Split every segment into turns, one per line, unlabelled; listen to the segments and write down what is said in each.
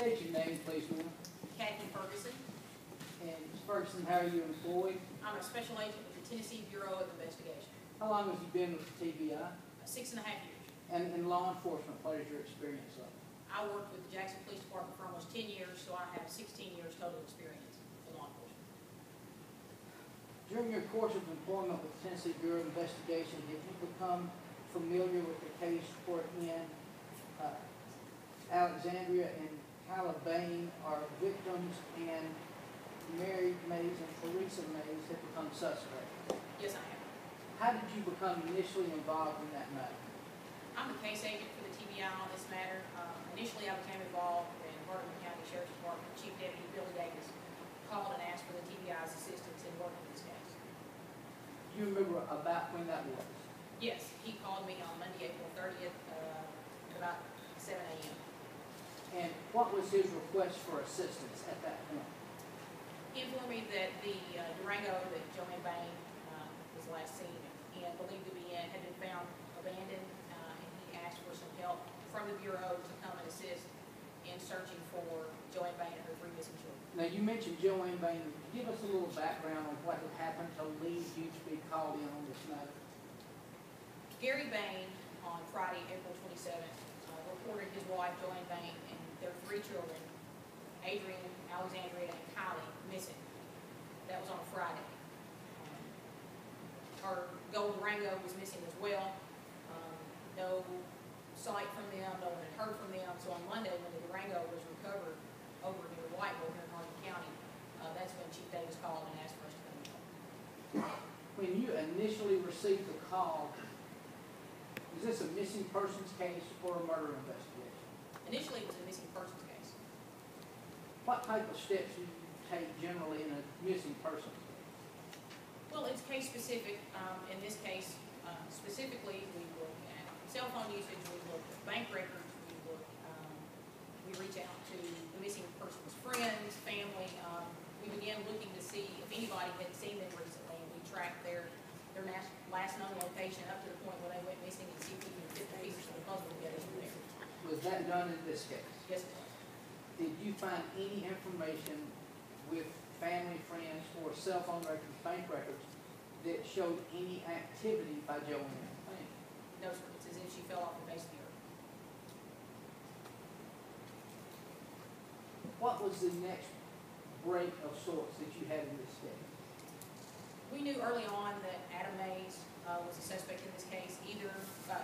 State your name, please, ma'am.
Cathy Ferguson.
And Ms. Ferguson, how are you employed?
I'm a special agent with the Tennessee Bureau of Investigation.
How long have you been with the TBI?
6.5 years.
And in law enforcement, what is your experience of?
I worked with the Jackson Police Department for almost 10 years, so I have 16 years total experience in law enforcement.
During your course of employment with the Tennessee Bureau of Investigation, have you become familiar with the case wherein Alexandria and Calabane are victims and Mary Mays and Teresa Mays have become suspects?
Yes, I have.
How did you become initially involved in that matter?
I'm a case agent for the TBI on this matter. Initially, I became involved when Hardeman County Sheriff's Department Chief Deputy Billy Davis called and asked for the TBI's assistance in working this case.
Do you remember about when that was?
Yes, he called me on Monday, April 30th at about 7 a.m.
And what was his request for assistance at that point?
He informed me that the Durango that Joanne Bain was last seen and believed to be in had been found abandoned, and he asked for some help from the Bureau to come and assist in searching for Joanne Bain and her 3 missing children.
Now, you mentioned Joanne Bain. Give us a little background on what had happened to lead you to be called in on this matter.
Gary Bain, on Friday, April 27th, reported his wife, Joanne Bain, and their 3 children, Adrian, Alexandria, and Kylie, missing. That was on Friday. Our gold Durango was missing as well. No sight from them, no one had heard from them. So on Monday, when the Durango was recovered over near Whiteville here in Hardeman County, that's when Chief Davis called and asked for us to come and help.
When you initially received the call, is this a missing persons case or a murder investigation?
Initially, it was a missing persons case.
What type of steps do you take generally in a missing persons case?
Well, it's case specific. In this case, specifically, we look at cell phone usage, we look at bank records, we reach out to the missing person's friends, family. We began looking to see if anybody had seen them recently, and we tracked their last known location up to the point where they went missing and see if we could fit the pieces of the puzzle together from there.
Was that done in this case?
Yes, it was.
Did you find any information with family, friends, or cell phone records, bank records, that showed any activity by Joanne?
No, sir. It's as if she fell off the face of the earth.
What was the next break of sorts that you had in this case?
We knew early on that Adam Mays was a suspect in this case. Either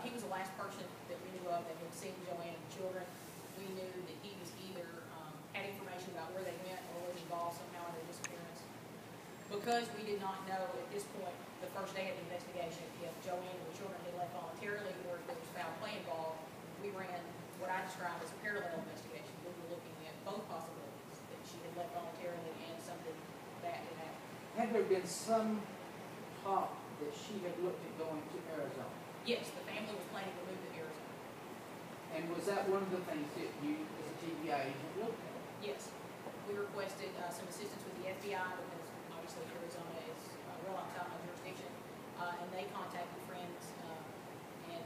he was the last person that we knew of that had seen Joanne and the children. We knew that he was either had information about where they went or was involved somehow in their disappearance. Because we did not know at this point, the first day of the investigation, if Joanne and the children had left voluntarily or if there was foul play involved, we ran what I described as a parallel investigation. We were looking at both possibilities, that she had left voluntarily and something bad had happened.
Had there been some talk that she had looked at going to Arizona?
Yes, the family was planning to move to Arizona.
And was that one of the things that you, as a TBI agent, looked at?
Yes. We requested some assistance with the FBI because obviously Arizona is well outside my jurisdiction. And they contacted friends, and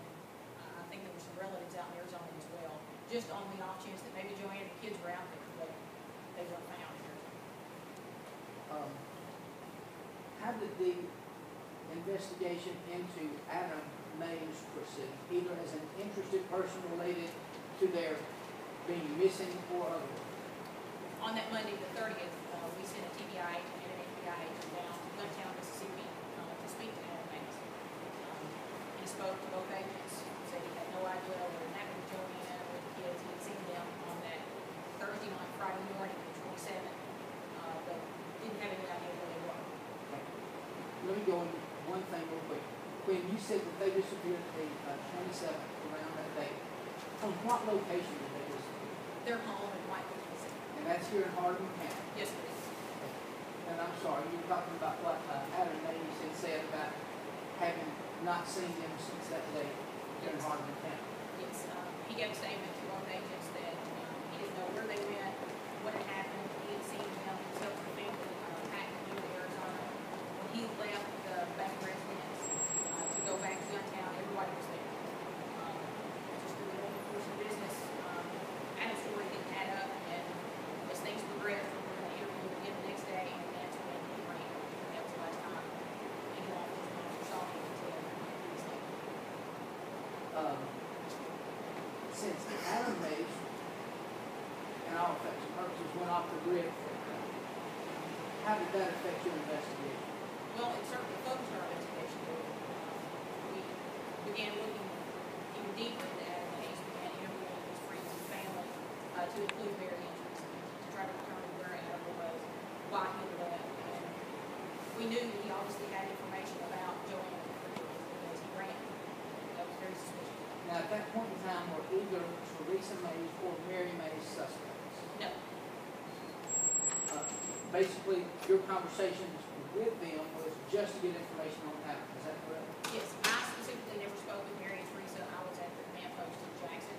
I think there were some relatives out in Arizona as well, just on the off chance that maybe Joanne and the kids were out there, but they weren't found in Arizona.
How did the investigation into Adam Mays proceed, either as an interested person related to their being missing or otherwise?
On that Monday, the 30th, we sent a TBI agent and an FBI agent down to Guntown, Mississippi to speak to Adam Mays. He spoke to both agents, said he had no idea what happened to Joanne or the kids. He had seen them on that Thursday night, Friday morning, the 27th, but didn't have any idea where they were.
Let me go into one thing real quick. When you said that they disappeared the 27th around that date, from what location did they disappear?
Their home in Whiteville, Tennessee.
And that's here in Hardeman County?
Yes, it is.
And I'm sorry, you were talking about what Adam Mays had said about having not seen them since that day here in Hardeman County.
Yes, he gave a statement to both agents that he didn't know where they went, what had happened. He had seen them himself and the family packing to move to Arizona. When he left the bank residence to go back to Guntown, everybody was there. Just through the normal course of business, Adam's story didn't add up, and
since Adam Mays, in all effects and purposes, went off the grid for a time, how did that affect your investigation?
Well, it certainly focused our investigation. We began looking even deeper into Adam Mays, began interviewing his friends and family to include their interests, to try to determine where Adam was, why he left. And we knew that he obviously had information about Joanne because he ran. That was very suspicious.
Now, at that point in time, were either Teresa Mays or Mary Mays suspects?
No.
Basically, your conversations with them was just to get information on Adam. Is that correct?
Yes, I specifically never spoke with Mary and Teresa. I was at the command post in Jackson.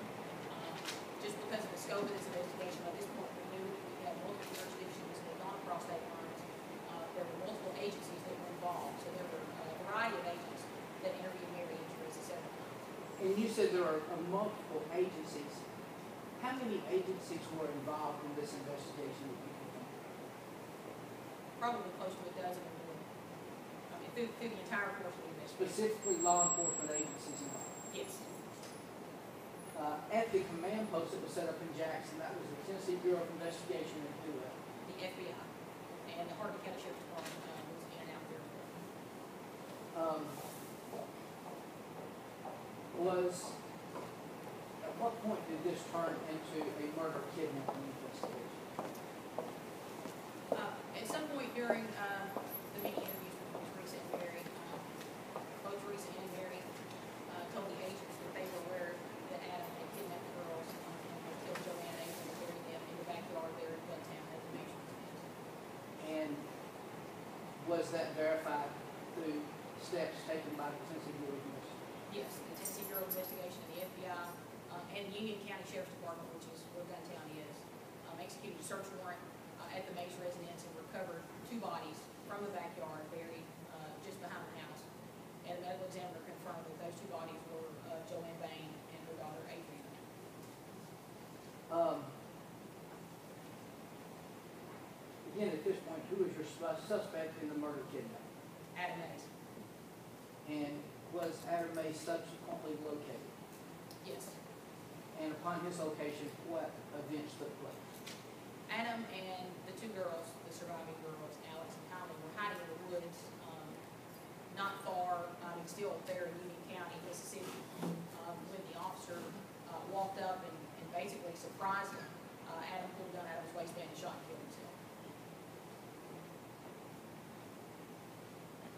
Just because of the scope of this investigation, at this point we knew that we had multiple jurisdictions that had gone across state lines. There were multiple agencies that were involved, so there were a variety of agents that interviewed Mary and Teresa several times.
And you said there are multiple agencies. How many agencies were involved in this investigation that you can think of?
Probably close to a dozen or more. I mean, through the entire course of the investigation.
Specifically law enforcement agencies involved?
Yes.
At the command post that was set up in Jackson, that was the Tennessee Bureau of Investigation and who else?
The FBI and the Hardin County Sheriff's Department was in and out there.
At what point did this turn into a murder kidnapping investigation?
At some point during the many interviews with Teresa and Mary, both Teresa and Mary told the agents that they were aware that Adam had kidnapped the girls and had killed Joanne and Adrian and buried them in the backyard there in Guntown at the Mason's house.
And was that verified through steps taken by the Tennessee Bureau of Investigation?
Yes, the Tennessee Bureau of Investigation, the FBI, and Union County Sheriff's Department, which is where Guntown is, executed a search warrant at the Mays residence and recovered 2 bodies from the backyard buried just behind the house. And the medical examiner confirmed that those 2 bodies were Joanne Bain and her daughter Adrian.
Again, at this point, who was your suspect in the murder kidnapping?
Adam Mays.
And was Adam Mays subsequently located?
Yes.
And upon his location, what events took place?
Adam and the 2 girls, the surviving girls, Alex and Kylie, were hiding in the woods not far, still there in Union County, Mississippi, when the officer walked up and basically surprised him. Adam pulled a gun out of his waistband and shot and killed himself.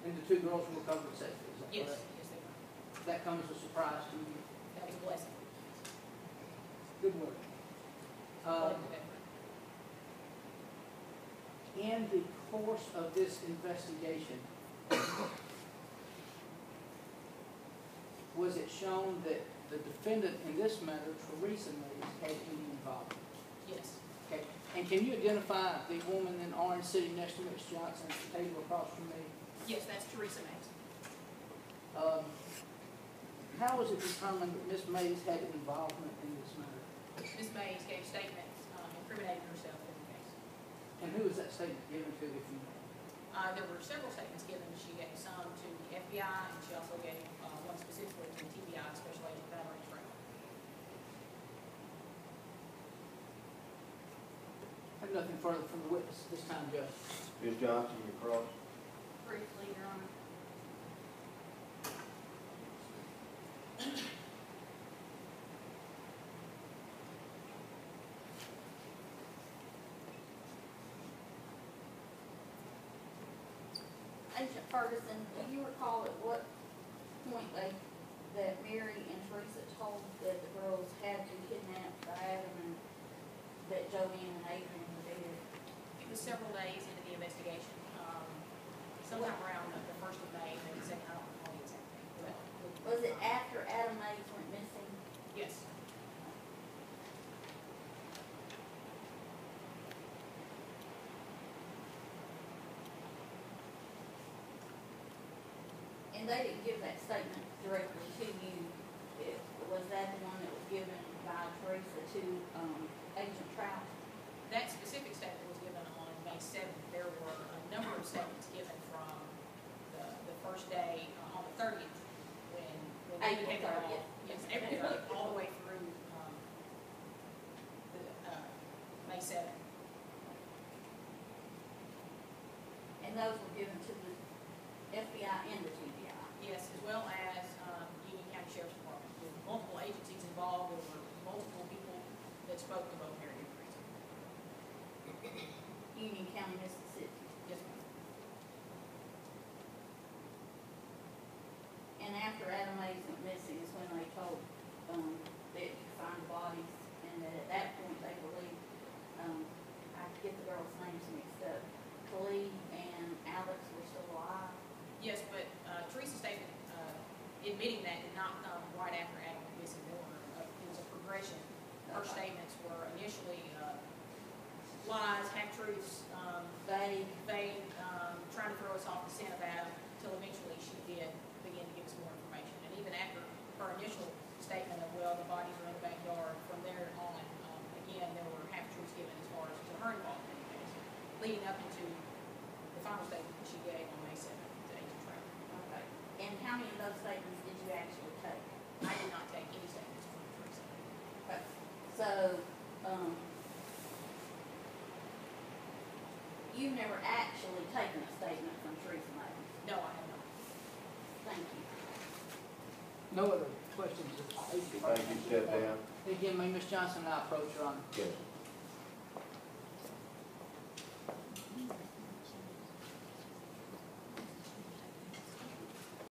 And the 2 girls were recovered safely, is that
Yes,
correct?
yes they were.
That comes as a surprise to you.
That was a blessing.
Good work. In the course of this investigation, was it shown that the defendant in this matter, Teresa Mays, had any involvement?
Yes.
Okay. And can you identify the woman in orange sitting next to Ms. Johnson at the table across from me?
Yes, that's Teresa Mays.
How was it determined that Ms. Mays had involvement in this matter?
Ms. Mays gave statements incriminating herself in the case.
And who was that statement given to, if you know?
There were several statements given. She gave some to the FBI, and she also gave one specifically to the TBI, Special Agent Valerie Trail.
I have nothing further from the witness this time, Judge.
Ms. Johnson, you cross.
Briefly, Your Honor.
Agent Ferguson, do you recall at what point that Mary and Teresa told that the girls had to kidnap Adam and that Joanne and Adrian were dead?
It was several days into the investigation, sometime around the 1st of May, maybe the 2nd, I don't recall the exact date.
Was it after Adam Mays went missing?
Yes.
And they didn't give that statement directly to you. Was that the one that was given by Teresa to Agent Trout?
That specific statement was given on May 7th. There were a number of statements given from the first day on the 30th when
April
we came
30th.
Yes, April 30th, all the way through
those were given to the FBI and the TBI.
Yes, as well as, Union County Sheriff's Department, with multiple agencies involved, there were multiple people that spoke to both Mary and Teresa.
Union County, Mississippi.
Yes, ma'am.
And after Adam Mays went missing is when they told, that you could find the bodies, and that at that point they believed, I get the girls' names mixed up. Khalid and Alex were still alive.
Yes, but Teresa's statement, admitting that did not come right after Adam went missing. There were, it was a progression. Her
Okay.
statements were initially lies, half-truths,
Vague.
trying to throw us off the scent of Adam, until eventually she did begin to give us more information. And even after her initial statement of, well, the bodies are in the backyard, from there on, again, there were half-truths given as far as to her involvement in the case, leading up into the final statement that she gave on May 7th to Agent Trout.
Okay. And how many of those statements did you actually take?
I did not take any statements from Teresa.
Okay. So, you've never actually taken a statement from Teresa Mays?
No, I have not.
Thank you.
No other questions?
You think you step down?
Again, may Ms. Johnson and I approach her on
Yes.